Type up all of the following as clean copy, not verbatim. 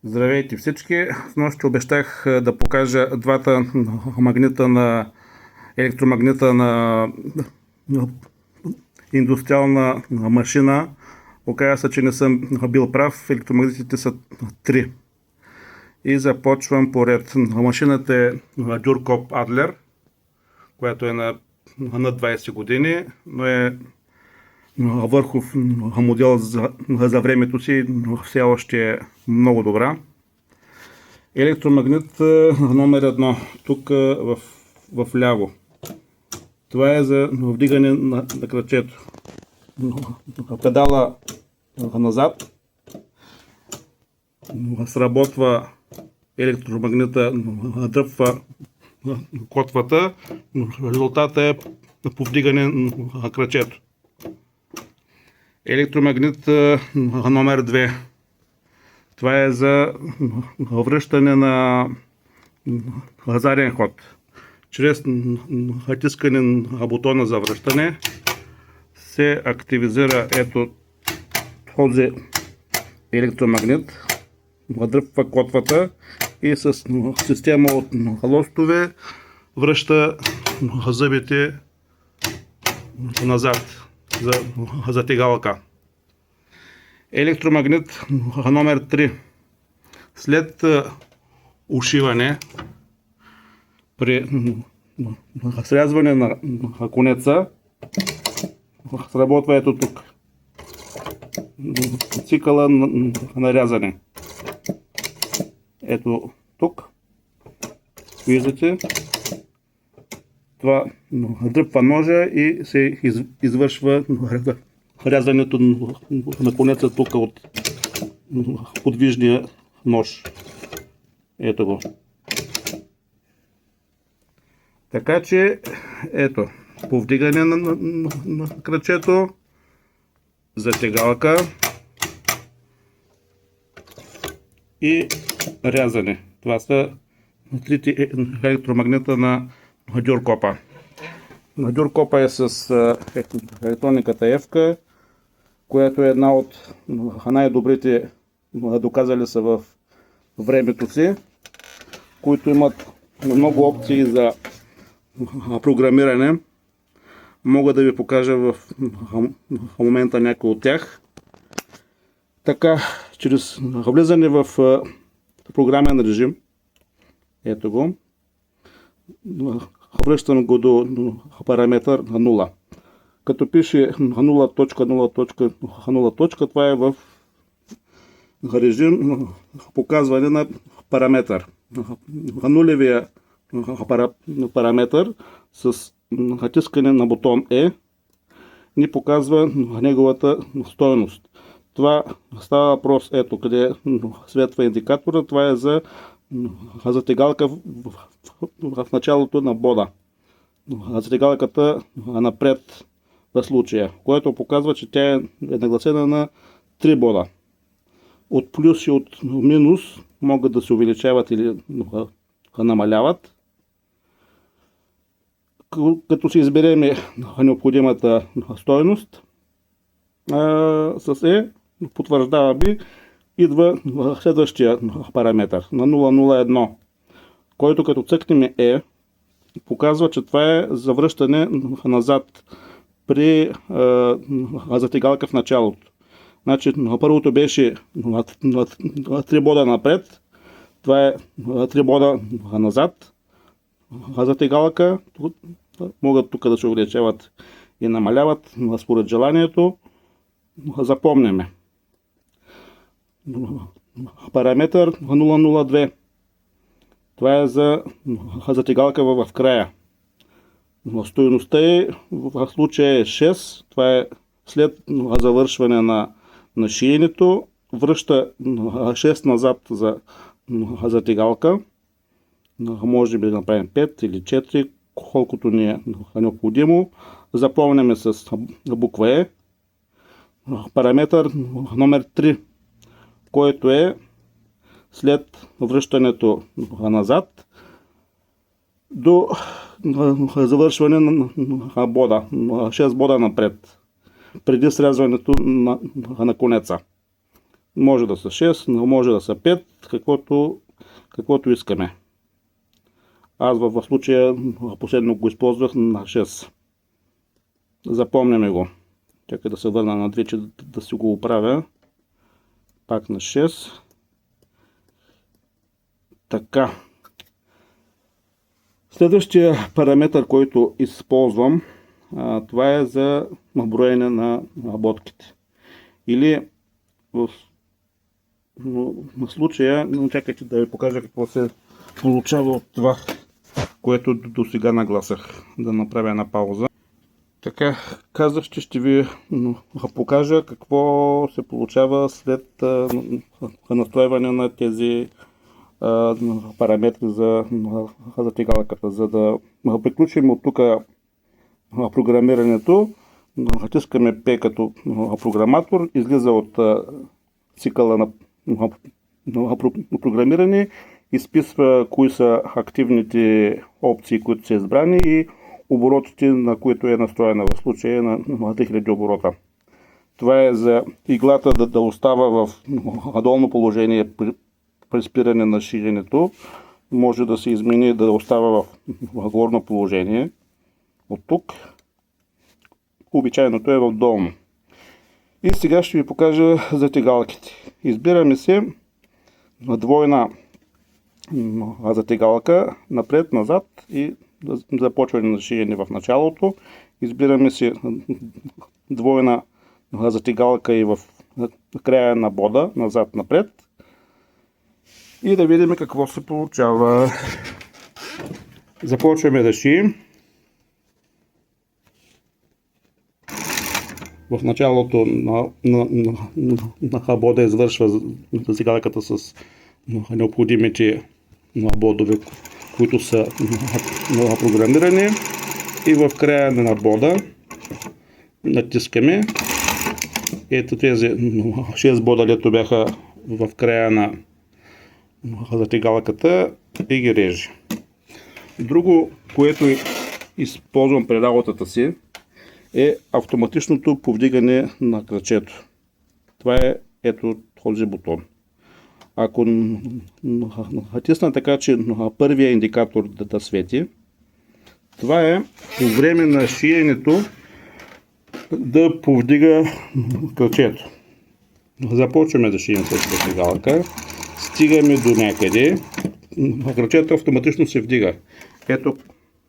Здравейте всички! Снощи обещах да покажа двата магнита на електромагнита на индустриална машина. Оказва се, че не съм бил прав. Електромагнитите са три. И започвам поред. Машината е Дюркоп Адлер, която е на 20 години, но е върхов модел за времето си, но все още е много добра. Електромагнит номер 1, тук в ляво. Това е за вдигане на кръчето. Педала назад, сработва електромагнита, дръпва котвата, резултата е повдигане на кръчето. Електромагнит номер 2. Това е за връщане на заден ход. Чрез натискане на бутона за връщане се активизира ето този електромагнит, дръпва котвата и с система от лостове връща зъбите назад за затегалка. Електромагнит номер 3. След ушиване, при срязване на конеца, сработва ето тук. Цикъла на рязане. Ето тук. Виждате? Това дръпва ножа и се извършва рязането на конеца тук от подвижния нож. Ето го. Така че, ето, повдигане на кръчето, затегалка и рязане. Това са трите електромагнита на Дюркопа. Дюркопа е с електрониката EFK, която е една от най-добрите, доказали са в времето си, които имат много опции за програмиране. Мога да ви покажа в момента някои от тях. Така, чрез влизане в програмен режим, ето го, връщам го до параметър на 0. Като пише 0.0.0, това е в режим показване на параметър. Нулевия параметър с натискане на бутон E ни показва неговата стойност. Това става въпрос, ето къде светва индикатора, това е за затегалка в началото на бода. Затегалката напред в случая, което показва, че тя е нагласена на 3 бода. От плюс и от минус могат да се увеличават или намаляват. Като си изберем необходимата стойност, с E потвърждаваме, идва следващия параметър на 0.0.1, който като цъкнем E показва, че това е завръщане назад при затегалка в началото. Значи, първото беше на 3 бода напред, това е 3 бода назад, затегалка, могат тук да се увеличават и намаляват според желанието. Запомняме. Параметър 0.0.2. Това е за затегалка в края. Стойността е в случая е 6. Това е след завършване на шиенето. Връща 6 назад за затегалка. Може би да направим 5 или 4, колкото ни е необходимо. Запомняме с буква Е. Параметър номер 3, който е след връщането назад до завършване на бода, 6 бода напред, преди срязването на конеца. Може да са 6, но може да са 5, каквото искаме. Аз в случая последно го използвах на 6. Запомняме го. Чакай да се върна на 2, че да си го оправя. Пак на 6. Така. Следващия параметър, който използвам, това е за броене на ободките. Или в случая, чакайте да ви покажа какво се получава от това, което до сега нагласах. Да направя една пауза. Така, казах, че ще ви покажа какво се получава след настройване на тези параметри за тегалката. За да приключим от тук програмирането, натискаме P като програматор, излиза от цикъла на програмиране, изписва кои са активните опции, които са избрани и оборотите, на които е настроена, в случая на 3000 оборота. Това е за иглата да остава в долно положение при спиране на шиенето. Може да се измени да остава в горно положение. От тук. Обичайното е в долно. И сега ще ви покажа за тегалките. Избираме се на двойна затегалка, напред, назад и започване на шиене в началото. Избираме си двойна затегалка и в края на бода, назад, напред. И да видим какво се получава. Започваме да шием. В началото на бода извършва затегалката с необходимите бодове, които са програмирани, и в края на бода натискаме. Ето тези 6 бода, дето бяха в края на затегалката, и ги реже. Друго, което използвам при работата си, е автоматичното повдигане на крачето. Това е ето този бутон. Ако натисна така, че първия индикатор да свети, това е по време на шиенето да повдига крачето. Започваме да шием с тегалка, стигаме до някъде, крачето автоматично се вдига. Ето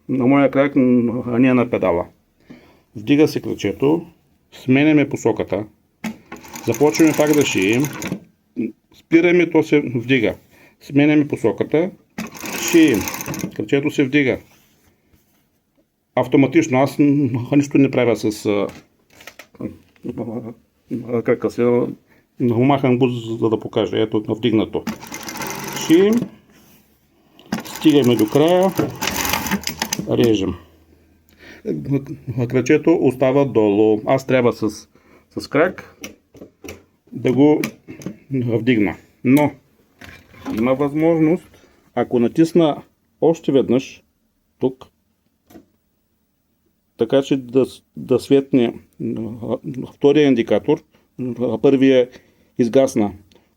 на моя крак, а не на педала. Вдига се крачето, сменяме посоката, започваме пак да шием, спираме, то се вдига. Сменяме посоката, шием, крачето се вдига. Автоматично, аз нищо не правя с крака си, махам го, за да покажа. Ето, вдигнато. Шием, стигаме до края, режем. Крачето остава долу. Аз трябва с крак да го вдигна. Но има възможност, ако натисна още веднъж тук, така че да светне втория индикатор, първия изгасна,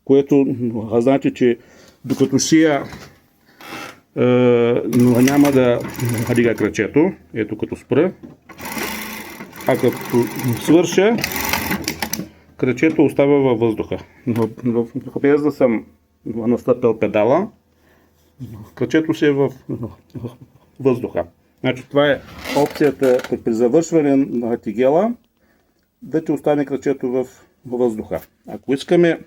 което значи, че докато шия няма да вдига крачето, ето като спра, а като свърша, крачето остава във въздуха. Без да съм настъпил педала, крачето си е в въздуха. Значи това е опцията при завършване на тигела, да ти остане крачето в въздуха. Ако искаме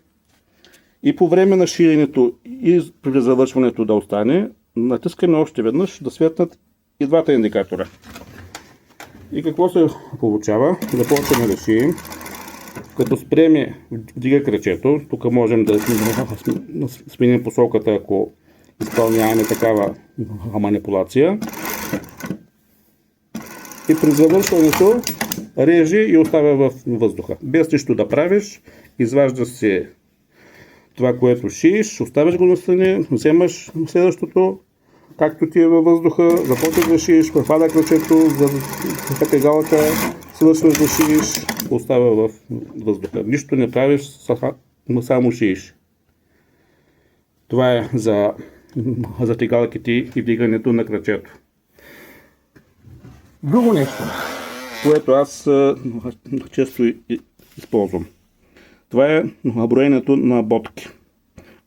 и по време на шиенето, и при завършването да остане, натискаме още веднъж да светнат и двата индикатора. И какво се получава? Започваме да шием. Като спреме, вдига крачето. Тук можем да сменим посоката, ако изпълняваме такава манипулация. И при завършването реже и оставя в въздуха. Без нищо да правиш, изважда се това, което шиеш, оставяш го настрани, вземаш следващото, както ти е във въздуха, започваш да шиеш, препада крачето, за тегалка, свършваш да шиеш, остава в въздуха. Нищо не правиш само шиеш. Това е за затегалките и вдигането на крачето. Друго нещо, което аз често използвам. Това е броенето на ботки.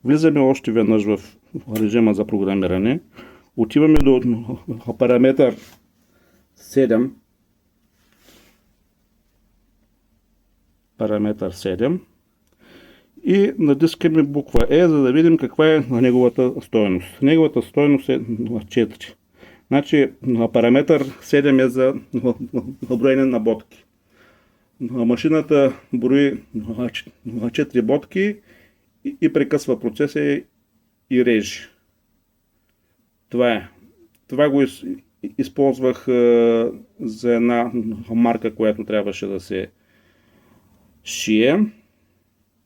Влизаме още веднъж в режима за програмиране. Отиваме до параметър 7. Параметър 7. И натискаме буква Е, за да видим каква е неговата стойност. Неговата стойност е 4. Значи параметър 7 е за броене на ботки. Машината брои 4 ботки и прекъсва процеса и реже. Това е. Това го използвах за една марка, която трябваше да се шие.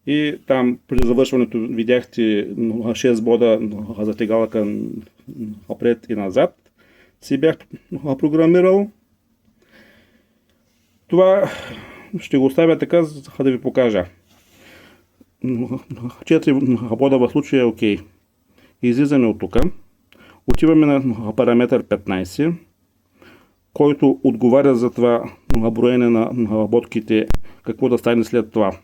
И там при завършването видяхте 6 бода затегалка напред и назад. Си бях програмирал. Това ще го оставя така, за да ви покажа. 4 бода в случая е окей. Излизаме от тук. Отиваме на параметър 15, който отговаря за това броене на ботките, какво да стане след това.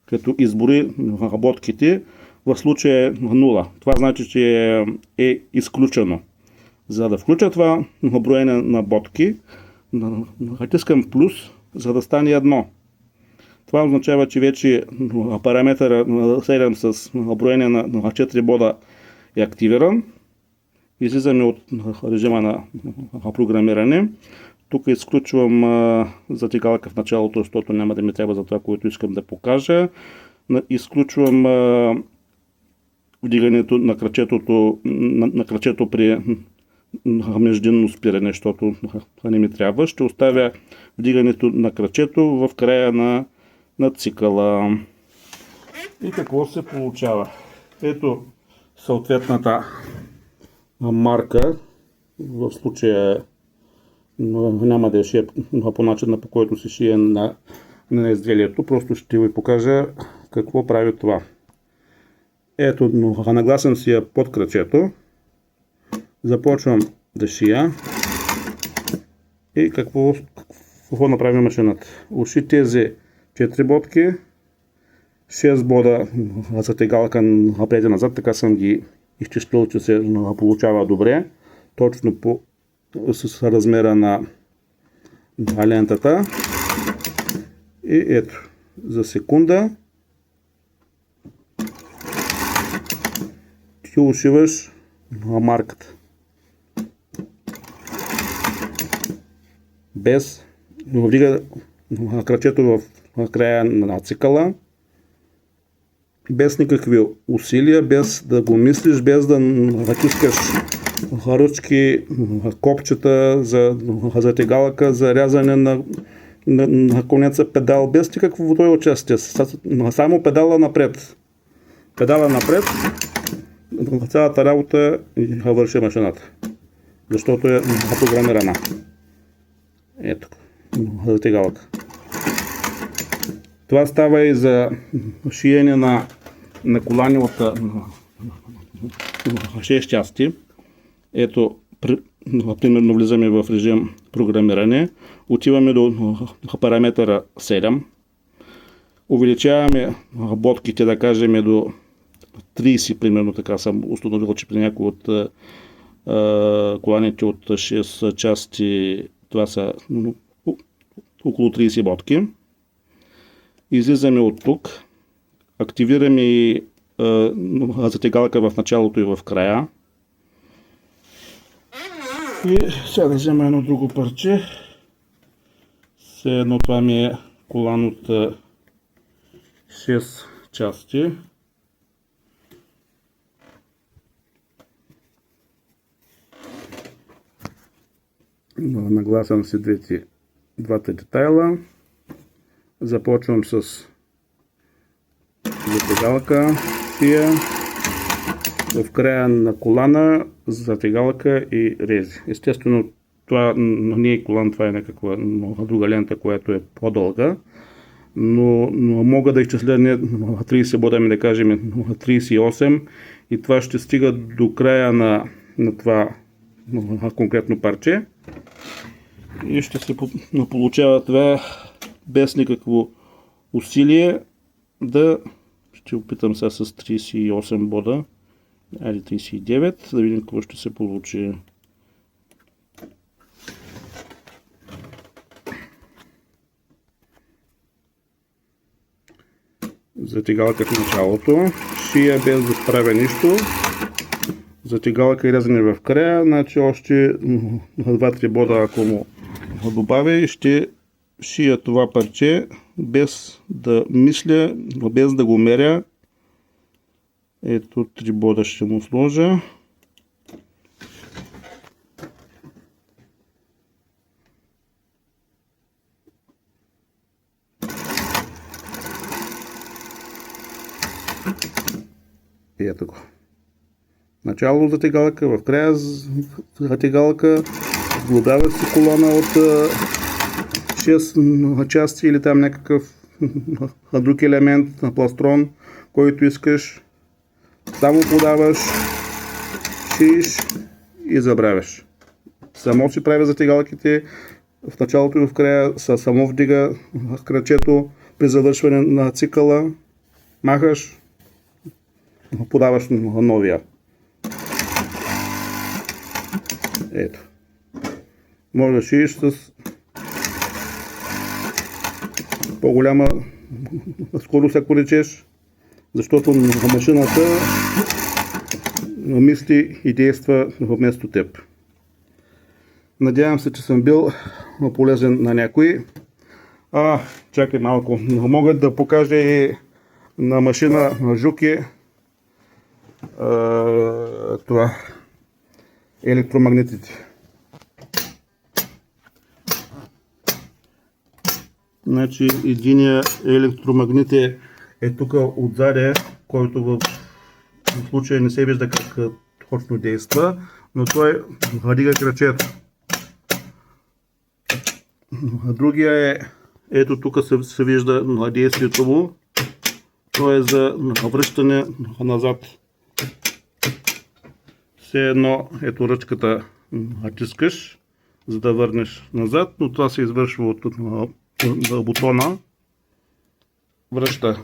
Като избори ботките, в случая е 0. Това значи, че е изключено. За да включа това броене на ботки, натискам плюс, за да стане 1. Това означава, че вече параметър 7 с броене на 4 бода е активиран. Излизаме от режима на програмиране. Тук изключвам затегалка в началото, защото няма да ми трябва за това, което искам да покажа. Изключвам вдигането на крачето при междинно спиране, защото не ми трябва. Ще оставя вдигането на крачето в края на цикъла. И какво се получава? Ето съответната марка, в случая няма да я шия по начина, по който се шие на изделието, просто ще ви покажа какво прави това. Ето, нагласям си я под крачето, започвам да шия и какво направи машината. Уши тези 4 ботки, 6 бода затегалка напред и назад, така съм ги изчислил, че се получава добре, точно с размера на лентата. И ето, за секунда ти ушиваш марката. Без вдига крачето в края на цикъла, без никакви усилия, без да го мислиш, без да натискаш ръчки, копчета за затегалка, за рязане на конеца педал, без никакво участие, само педала напред. Педала напред, цялата работа върши машината, защото е програмирана. Ето, затегалка. Това става и за шиене на колани от 6 части. Ето, примерно влизаме в режим програмиране, отиваме до параметъра 7, увеличаваме ботките, да кажем, до 30, примерно така съм установил, че при някои от коланите от 6 части това са около 30 ботки. Излизаме от тук, активираме и затегалка в началото и в края. И сега да взема едно друго парче. Все едно това ми е колан от 6 части. Нагласям си двата детайла. Започвам с затегалка, шия, в края на колана затегалка и рези. Естествено, това не е колан, това е някаква друга лента, която е по-дълга. но мога да изчисля не 30 бода, да кажем 38, и това ще стига до края на това конкретно парче и ще се получава това без никакво усилие. Ще опитам сега с 38 бода, или 39, да видим какво ще се получи. Затегалка в началото, шия без да справя нищо, затегалка и рязане в края, значи още 2-3 бода, ако му добавя, и ще шия това парче без да мисля, без да го меря. Ето 3 бода ще му сложа. И ето го. Начало затегалка, в края затегалка, сглобява си колона от 6 части или там някакъв друг елемент на пластрон, който искаш. Само подаваш, шиеш и забравяш. Само си прави затегалките, в началото и в края, само вдига кръчето при завършване на цикъла, махаш, подаваш новия. Ето. Може да шиеш с по-голяма скорост, ако речеш, защото машината мисли и действа вместо теб. Надявам се, че съм бил полезен на някой. Чакай малко. Мога да покажа и на машина на Жуки това електромагнитите. Значи единия електромагнит е тук отзаде, който в случая не се вижда как точно действа, но той вдига кръчето. Другия ето тук се вижда действието му. То е за връщане назад. Все едно, ето ръчката натискаш, за да върнеш назад, но това се извършва от бутона. Връща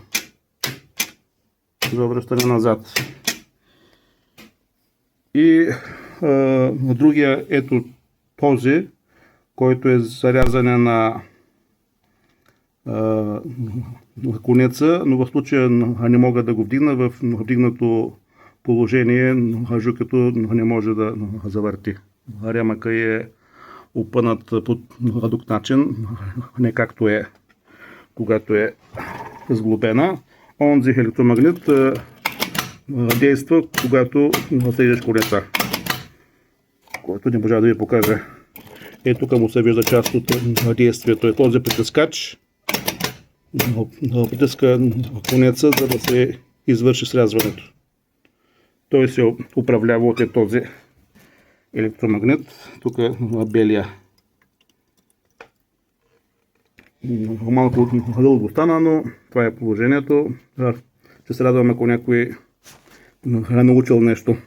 за връщане назад. И другия ето този, който е за рязане на конеца, но в случая не мога да го вдигна в вдигнато положение, жукето не може да завърти. Ремъка е опънат по друг начин, не както е когато е сглобена. Онзи електромагнит действа, когато насеждаш конеца, който не можа да ви покажа. Ето тук му се вижда част от действието. Е този притискач притиска конеца, за да се извърши срязването. Той се управлява от този електромагнит. Тук е белия. Малко дълго стана, но това е положението. Ще се радвам, ако някой е научил нещо.